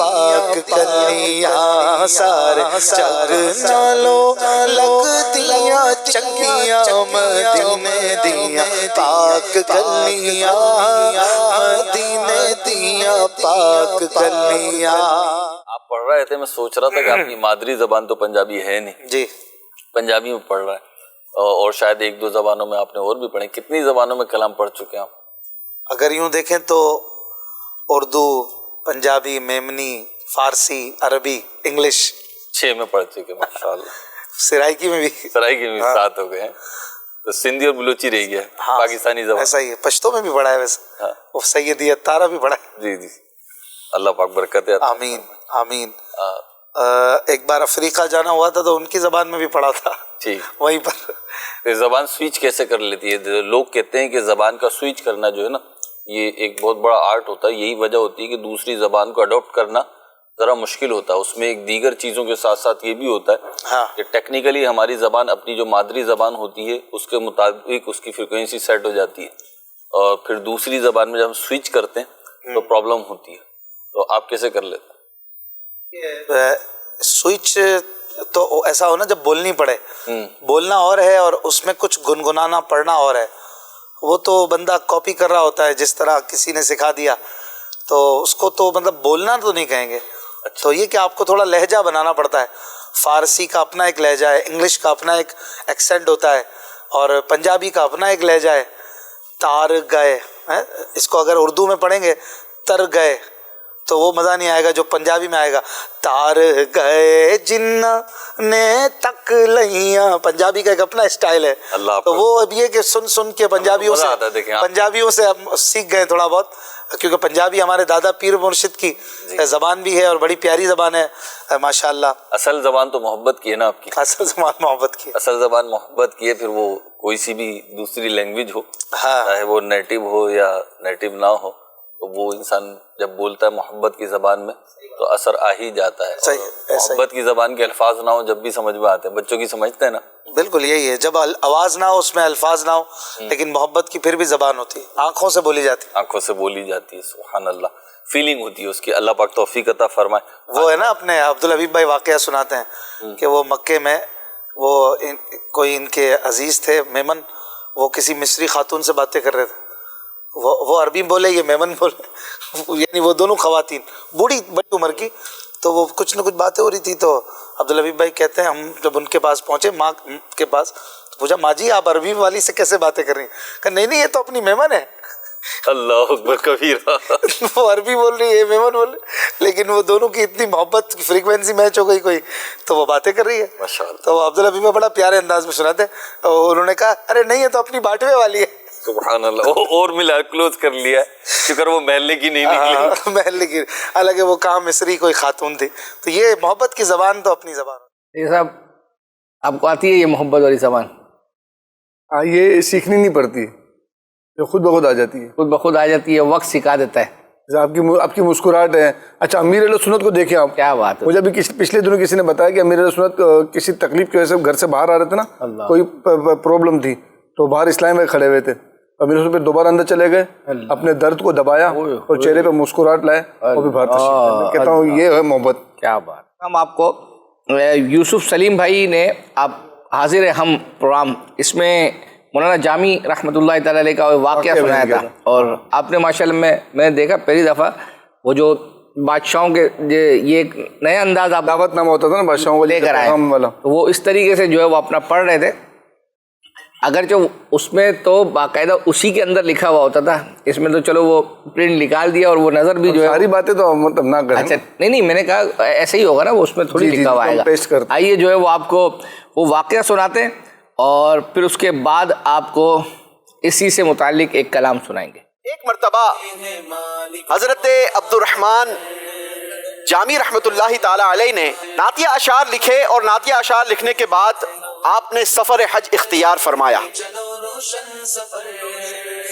پاک کلیاں سارے جگ نالوں لگدیاں چنگیاں مدینے دیاں پاک کلیاں مدینے دیاں پاک کلیاں. آپ پڑھ رہے تھے، میں سوچ رہا تھا کہ آپ کی مادری زبان تو پنجابی ہے نہیں جی، پنجابی میں پڑھ رہا ہے اور شاید ایک دو زبانوں میں آپ نے اور بھی پڑھے. کتنی زبانوں میں کلام پڑھ چکے ہیں آپ؟ اگر یوں دیکھیں تو اردو، پنجابی، میمنی، فارسی، عربی، انگلش 6 میں پڑھ چکے ماشاءاللہ. سرائکی میں بھی 7 ہو گئے ہیں. تو سندھی اور بلوچی رہ گیا پاکستانی زبان. ایسا ہی ہے. پشتو میں بھی پڑھا ہے ویسے، وہ سیدی اتارا بھی پڑھا ہے. جی جی، اللہ پاک برکت ہے. آمین آمین. ایک بار افریقہ جانا ہوا تھا تو ان کی زبان میں بھی پڑھا تھا وہیں پر. زبان سوئچ کیسے کر لیتی ہے؟ لوگ کہتے ہیں کہ زبان کا سوئچ کرنا جو ہے نا یہ ایک بہت بڑا آرٹ ہوتا ہے. یہی وجہ ہوتی ہے کہ دوسری زبان کو اڈاپٹ کرنا ذرا مشکل ہوتا ہے. اس میں ایک دیگر چیزوں کے ساتھ ساتھ یہ بھی ہوتا ہے کہ ٹیکنیکلی ہماری زبان اپنی جو مادری زبان ہوتی ہے اس کے مطابق اس کی فریکوینسی سیٹ ہو جاتی ہے اور پھر دوسری زبان میں جب ہم سوئچ کرتے ہیں تو پرابلم ہوتی ہے. تو آپ کیسے کر لیتے ہیں؟ سوئچ تو ایسا ہو نا جب بولنی پڑے، بولنا اور ہے اور اس میں کچھ گنگنانا پڑھنا اور ہے. وہ تو بندہ کاپی کر رہا ہوتا ہے جس طرح کسی نے سکھا دیا، تو اس کو تو مطلب بولنا تو نہیں کہیں گے. تو یہ کہ آپ کو تھوڑا لہجہ بنانا پڑتا ہے. فارسی کا اپنا ایک لہجہ ہے، انگلش کا اپنا ایک ایکسینٹ ہوتا ہے اور پنجابی کا اپنا ایک لہجہ ہے. تار گئے، اس کو اگر اردو میں پڑھیں گے تر گئے تو وہ مزہ نہیں آئے گا جو پنجابی میں آئے گا. تار گئے جن نے تک لئیاں، پنجابی کا ایک اپنا اسٹائل ہے. تو وہ اب یہ کہ سن سن کے پنجابیوں سے ہم سیکھ گئے تھوڑا بہت، کیونکہ پنجابی ہمارے دادا پیر مرشد کی زبان بھی ہے اور بڑی پیاری زبان ہے ماشاءاللہ. اصل زبان تو محبت کی ہے نا آپ کی؟ اصل زبان محبت کی، اصل زبان محبت کی ہے. پھر وہ کوئی سی بھی دوسری لینگویج ہو، چاہے وہ نیٹو ہو یا نیٹو نہ ہو، تو وہ انسان جب بولتا ہے محبت کی زبان میں تو اثر آ ہی جاتا ہے. محبت کی زبان کے الفاظ نہ ہو جب بھی سمجھ میں آتے ہیں. بچوں کی سمجھتے ہیں نا؟ بالکل یہی ہے، جب آواز نہ ہو اس میں الفاظ نہ ہو لیکن محبت کی پھر بھی زبان ہوتی ہے، آنکھوں سے بولی جاتی ہے. آنکھوں سے بولی جاتی ہے، سبحان اللہ. فیلنگ ہوتی ہے اس کی. اللہ پاک توفیق عطا فرمائے. وہ ہے نا اپنے عبدالحبیب بھائی واقعہ سناتے ہیں کہ وہ مکے میں وہ کوئی ان کے عزیز تھے میمن، وہ کسی مصری خاتون سے باتیں کر رہے تھے. وہ عربی بولے، یہ میمن بولے، یعنی وہ دونوں خواتین بوڑھی بڑی عمر کی. تو وہ کچھ نہ کچھ باتیں ہو رہی تھی. تو عبدالحبیب بھائی کہتے ہیں ہم جب ان کے پاس پہنچے ماں کے پاس تو پوچھا ماں جی آپ عربی والی سے کیسے باتیں کر رہی ہیں؟ کہ نہیں یہ تو اپنی میمن ہے. اللہ اکبر کبیرہ. وہ عربی بول رہی ہے، میمن بول رہی، لیکن وہ دونوں کی اتنی محبت کی فریکوینسی میچ ہو گئی کوئی، تو وہ باتیں کر رہی ہے. تو عبدالحبیب بھائی بڑا پیارے انداز میں سناتے ہیں. انہوں نے کہا ارے نہیں یہ تو اپنی باٹوے والی ہے. سبحان اللہ. اور ملا کلوز کر لیا، شکر وہ محلے کی نہیں نکلی. محلے کی، حالانکہ وہ کام مصری کوئی خاتون تھی. تو یہ محبت کی زبان تو اپنی زبان. یہ صاحب آپ کو آتی ہے یہ محبت والی زبان؟ یہ سیکھنی نہیں پڑتی، جو خود بخود آ جاتی ہے. خود بخود آ جاتی ہے، وقت سکھا دیتا ہے. آپ کی مسکراہٹ ہے. اچھا امیر اہل سنت کو دیکھیں آپ، کیا بات ہے. مجھے ابھی پچھلے دنوں کسی نے بتایا کہ امیر اہل سنت کسی تکلیف کی وجہ سے گھر سے باہر آ رہے تھے نا، کوئی پرابلم تھی تو باہر اسلام میں کھڑے ہوئے تھے. امیر اہل سنت پہ دوبارہ اندر چلے گئے، اپنے درد کو دبایا اور چہرے پہ مسکراہٹ لائے اور بھی باہر تشریف. کہتا ہوں یہ ہے محبت. کیا بات. ہم آپ کو یوسف سلیم بھائی نے آپ حاضر ہم پروگرام، اس میں مولانا جامی رحمۃ اللہ تعالی علیہ کا واقعہ سنایا تھا اور آپ نے ماشاءاللہ میں نے دیکھا پہلی دفعہ وہ جو بادشاہوں کے یہ ایک نیا انداز آپ دعوت نامہ ہوتا تھا نا بادشاہوں کو لے کر آئے، وہ اس طریقے سے جو ہے وہ اپنا پڑھ رہے تھے. اگرچہ اس میں تو باقاعدہ اسی کے اندر لکھا ہوا ہوتا تھا، اس میں تو چلو وہ پرنٹ نکال دیا اور وہ نظر بھی جو ہے ساری باتیں تو مطلب نہ کریں. اچھا نہیں میں نے کہا ایسے ہی ہوگا نا، وہ اس میں تھوڑی لکھا ہوا آئے گا. آئیے جو ہے وہ آپ کو وہ واقعہ سناتے ہیں اور پھر اس کے بعد آپ کو اسی سے متعلق ایک کلام سنائیں گے. ایک مرتبہ حضرت عبد الرحمن جامی رحمۃ اللہ تعالی علیہ نے نعتیہ اشعار لکھے اور نعتیہ اشعار لکھنے کے بعد آپ نے سفر حج اختیار فرمایا.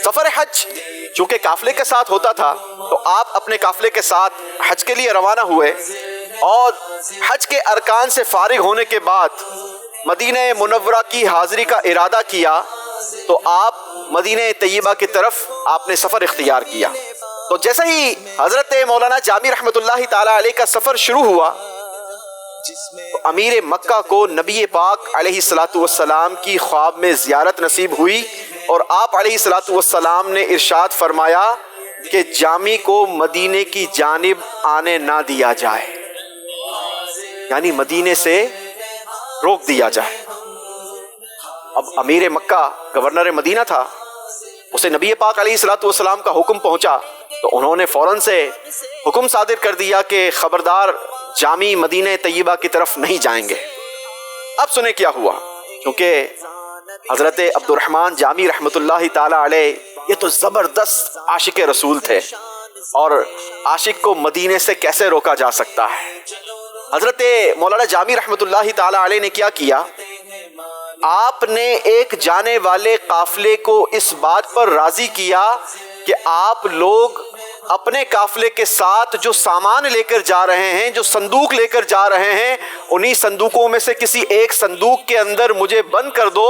سفر حج چونکہ قافلے کے ساتھ ہوتا تھا تو آپ اپنے قافلے کے ساتھ حج کے لیے روانہ ہوئے اور حج کے ارکان سے فارغ ہونے کے بعد مدینہ منورہ کی حاضری کا ارادہ کیا تو آپ مدینہ طیبہ کی طرف آپ نے سفر اختیار کیا. تو جیسے ہی حضرت مولانا جامی رحمۃ اللہ تعالی علیہ کا سفر شروع ہوا تو امیر مکہ کو نبی پاک علیہ الصلاۃ والسلام کی خواب میں زیارت نصیب ہوئی اور آپ علیہ الصلاۃ والسلام نے ارشاد فرمایا کہ جامی کو مدینے کی جانب آنے نہ دیا جائے، یعنی مدینے سے روک دیا جائے۔ اب امیر مکہ گورنر مدینہ تھا، اسے نبی پاک علیہ الصلاۃ والسلام کا حکم پہنچا تو انہوں نے فوراً سے حکم صادر کر دیا کہ خبردار جامی مدینہ طیبہ کی طرف نہیں جائیں گے۔ اب سنیں کیا ہوا، کیونکہ حضرت عبد الرحمن جامی رحمۃ اللہ تعالی علیہ یہ تو زبردست عاشق رسول تھے، اور عاشق کو مدینے سے کیسے روکا جا سکتا ہے۔ حضرت مولانا جامی رحمۃ اللہ تعالی علیہ نے کیا کیا، آپ نے ایک جانے والے قافلے کو اس بات پر راضی کیا کہ آپ لوگ اپنے قافلے کے ساتھ جو سامان لے کر جا رہے ہیں، جو صندوق لے کر جا رہے ہیں، انہی صندوقوں میں سے کسی ایک صندوق کے اندر مجھے بند کر دو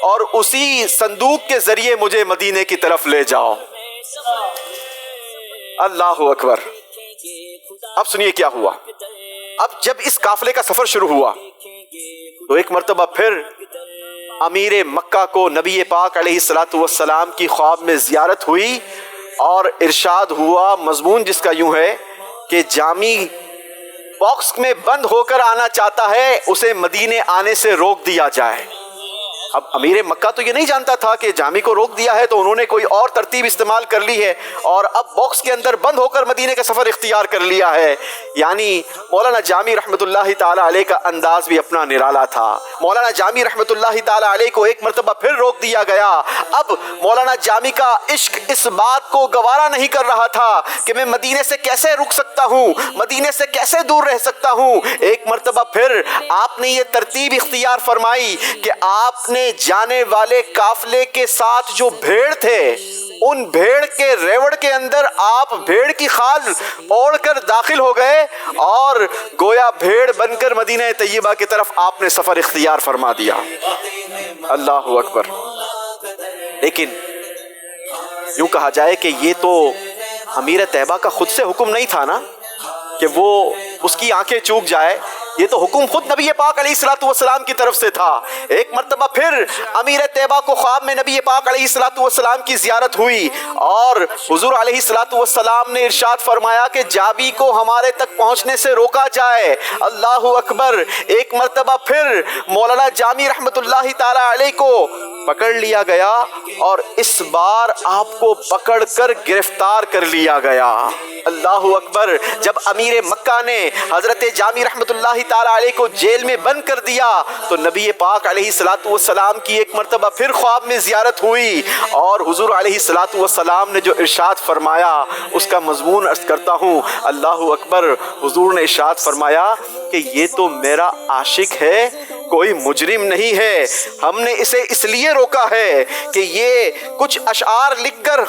اور اسی صندوق کے ذریعے مجھے مدینے کی طرف لے جاؤ۔ اللہ اکبر۔ اب سنیے کیا ہوا۔ اب جب اس قافلے کا سفر شروع ہوا تو ایک مرتبہ پھر امیر مکہ کو نبی پاک علیہ الصلاۃ والسلام کی خواب میں زیارت ہوئی اور ارشاد ہوا، مضمون جس کا یوں ہے کہ جامی باکس میں بند ہو کر آنا چاہتا ہے، اسے مدینے آنے سے روک دیا جائے۔ اب امیر مکہ تو یہ نہیں جانتا تھا کہ جامی کو روک دیا ہے تو انہوں نے کوئی اور ترتیب استعمال کر لی ہے اور اب باکس کے اندر بند ہو کر مدینے کا سفر اختیار کر لیا ہے۔ یعنی مولانا جامی رحمۃ اللہ تعالی علیہ کا انداز بھی اپنا نرالا تھا۔ مولانا جامی رحمۃ اللہ تعالی علیہ کو ایک مرتبہ پھر روک دیا گیا۔ اب مولانا جامی کا عشق اس بات کو گوارا نہیں کر رہا تھا کہ میں مدینے سے کیسے رک سکتا ہوں، مدینے سے کیسے دور رہ سکتا ہوں۔ ایک مرتبہ پھر آپ نے یہ ترتیب اختیار فرمائی کہ آپ نے جانے والے قافلے کے ساتھ جو بھیڑ تھے، ان بھیڑ کے ریوڑ کے اندر آپ بھیڑ کی خال اوڑھ کر داخل ہو گئے اور گویا بھیڑ بن کر مدینہ طیبہ کی طرف آپ نے سفر اختیار فرما دیا۔ اللہ اکبر۔ لیکن یوں کہا جائے کہ یہ تو امیر طیبہ کا خود سے حکم نہیں تھا نا کہ وہ اس کی آنکھیں چوک جائے، یہ تو حکم خود نبی پاک علیہ الصلوۃ والسلام کی طرف سے تھا۔ ایک مرتبہ پھر امیر طیبہ کو خواب میں نبی پاک علیہ الصلوۃ والسلام کی زیارت ہوئی اور حضور علیہ الصلوۃ والسلام نے ارشاد فرمایا کہ جابی کو ہمارے تک پہنچنے سے روکا جائے۔ اللہ اکبر۔ ایک مرتبہ پھر مولانا جامی رحمۃ اللہ تعالی علیہ کو پکڑ لیا گیا اور اس بار آپ کو پکڑ کر گرفتار کر لیا گیا۔ اللہ اکبر۔ جب امیر مکہ نے حضرت جامی رحمۃ اللہ تعالی علیہ کو جیل میں بند کر دیا تو نبی پاک علیہ الصلوۃ والسلام کی ایک مرتبہ پھر خواب میں زیارت ہوئی اور حضور علیہ الصلوۃ والسلام نے جو ارشاد فرمایا اس کا مضمون عرض کرتا ہوں۔ اللہ اکبر۔ حضور نے ارشاد فرمایا کہ یہ تو میرا عاشق ہے، کوئی مجرم نہیں ہے، ہم نے اسے اس لیے روکا ہے کہ یہ کچھ اشعار لکھ کر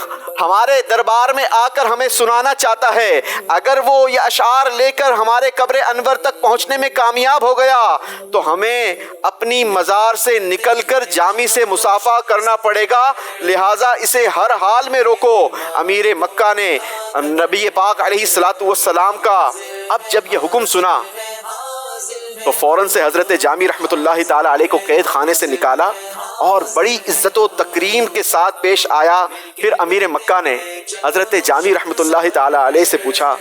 ہمارے دربار میں آ کر ہمیں سنانا چاہتا ہے، اگر وہ یہ اشعار لے کر ہمارے قبر انور تک پہنچنے میں کامیاب ہو گیا تو ہمیں اپنی مزار سے نکل کر جامی سے مصافحہ کرنا پڑے گا، لہٰذا اسے ہر حال میں روکو۔ امیر مکہ نے نبی پاک علیہ الصلوۃ والسلام کا اب جب یہ حکم سنا تو فوراً سے حضرت جامی رحمۃ اللہ تعالی علیہ کو قید خانے سے نکالا اور بڑی عزت و تکریم کے ساتھ پیش آیا۔ پھر امیر مکہ نے حضرت جامی رحمۃ اللہ تعالی علیہ سے پوچھا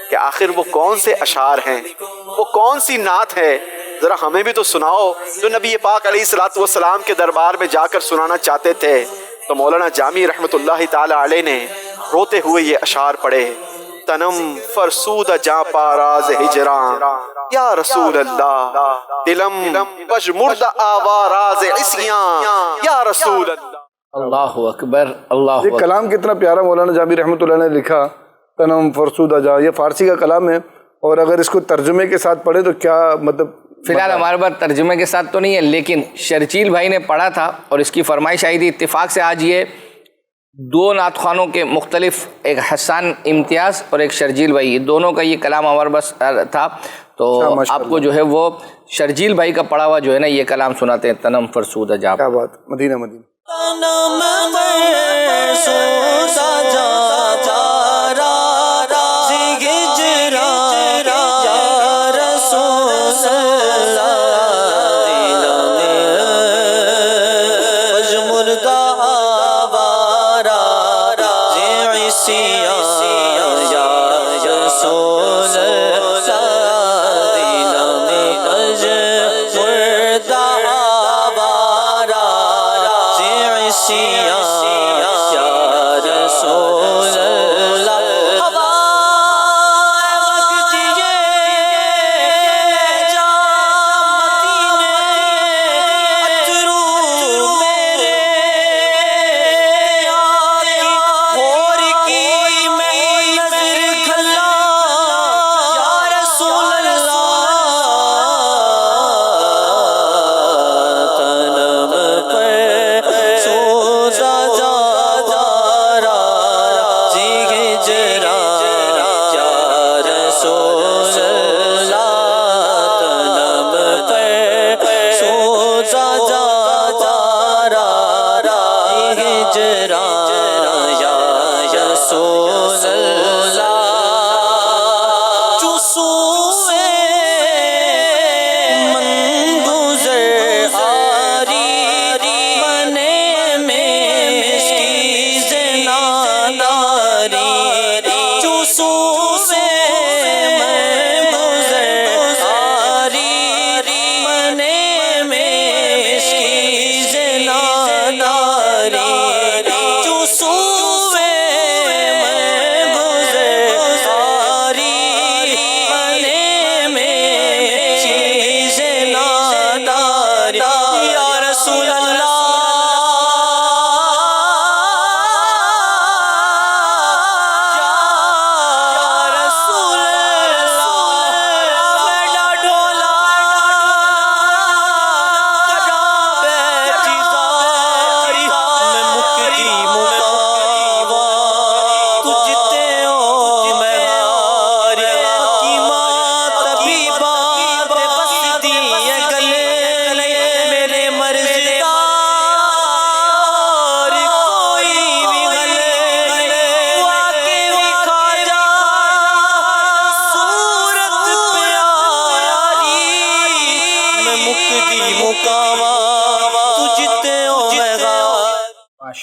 کہ آخر وہ کون سے اشعار ہیں، وہ کون سی نعت ہے، ذرا ہمیں بھی تو سناؤ جو نبی پاک علیہ الصلوۃ والسلام کے دربار میں جا کر سنانا چاہتے تھے۔ تو مولانا جامی رحمۃ اللہ تعالی علیہ نے روتے ہوئے یہ اشعار پڑھے۔ تنم فرسود جاں پاراز ہجراں یا رسول اللہ، دلم پشمرد آواراز عصیاں یا رسول اللہ۔ اللہ اکبر۔ اللہ یہ کلام کتنا پیارا مولانا جامی رحمۃ اللہ نے لکھا، تنم فرسود جاں، یہ فارسی کا کلام ہے اور اگر اس کو ترجمے کے ساتھ پڑھے تو کیا مطلب؟ فی الحال ہمارے پاس ترجمے کے ساتھ تو نہیں ہے، لیکن شرچیل بھائی نے پڑھا تھا اور اس کی فرمائش آئی تھی۔ اتفاق سے آج یہ دو نعت خوانوں کے مختلف، ایک حسان امتیاز اور ایک شرجیل بھائی، دونوں کا یہ کلام ہمارے پاس تھا، تو آپ کو جو ہے وہ شرجیل بھائی کا پڑھا ہوا جو ہے نا یہ کلام سناتے ہیں، تنم فرسودہ جا۔ کیا بات، مدینہ مدینہ۔ تنم فرسودہ جا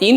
3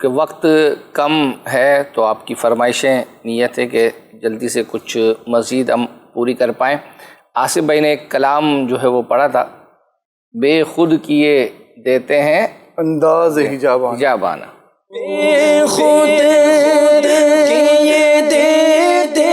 کہ وقت کم ہے تو آپ کی فرمائشیں نیت ہے کہ جلدی سے کچھ مزید ہم پوری کر پائیں. آصف بھائی نے ایک کلام جو ہے وہ پڑھا تھا، بے خود کیے دیتے ہیں انداز حجابانہ. بے خود کیے دیتے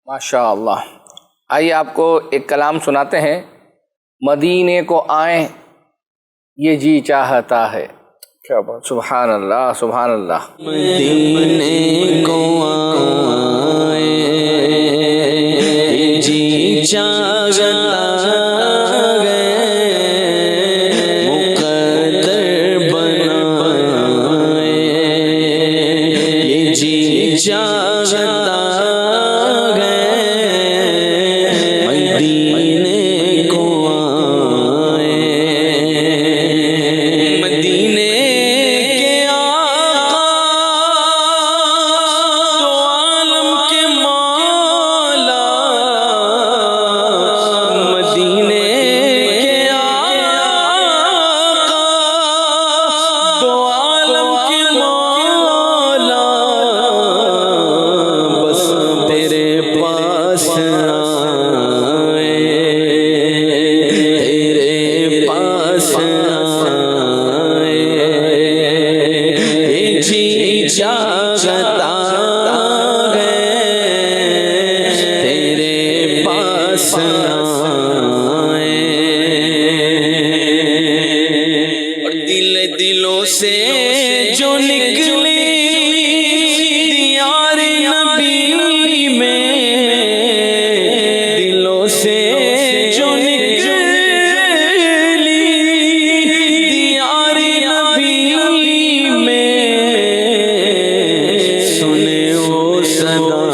ماشاء اللہ. آئیے آپ کو ایک کلام سناتے ہیں. مدینے کو آئیں یہ جی چاہتا ہے. کیا بات، سبحان اللہ سبحان اللہ. مدینے کو آئیں یہ جی چاہتا ہے، مقدر بنائیں یہ جی چاہتا ہے. مدینے کو آئیں مدینے کے آقا دو عالم کے مولا. مدینے کے آقا دو عالم کے مولا. بس تیرے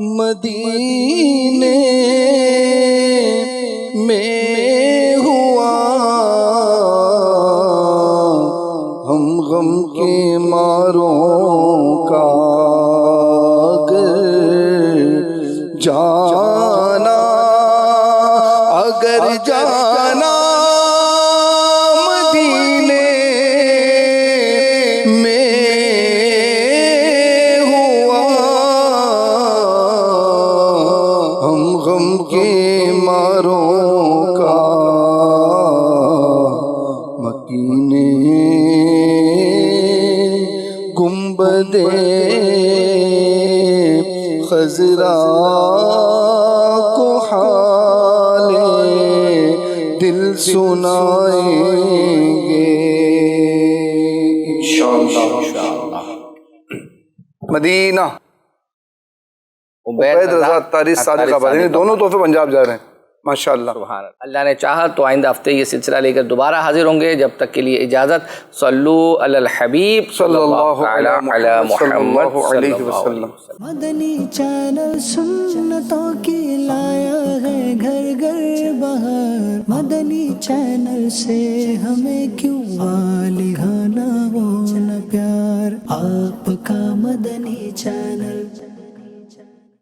مدینے میں ہوا ہم غم کے ماروں کا جانا اگر جانا مدینے میں ہوا ہم غم کے ماروں کا مکینے گنبدے خضرا کو حال دل سنائیں گے انشاءاللہ. مدینہ عبید رضا تاری صادق آبادی دونوں تحفے پنجاب جا رہے ہیں ماشاءاللہ. سبحان اللہ نے چاہا تو آئندہ ہفتے یہ سلسلہ لے کر دوبارہ حاضر ہوں گے. جب تک کے لیے اجازت. صلو علی الحبیب صلی اللہ علی محمد علیہ وسلم. مدنی چینل سنتوں کی لایا ہے گھر گھر بہار. مدنی چینل سے ہمیں کیوں لگانا وہ نہ پیار. آپ کا مدنی چینل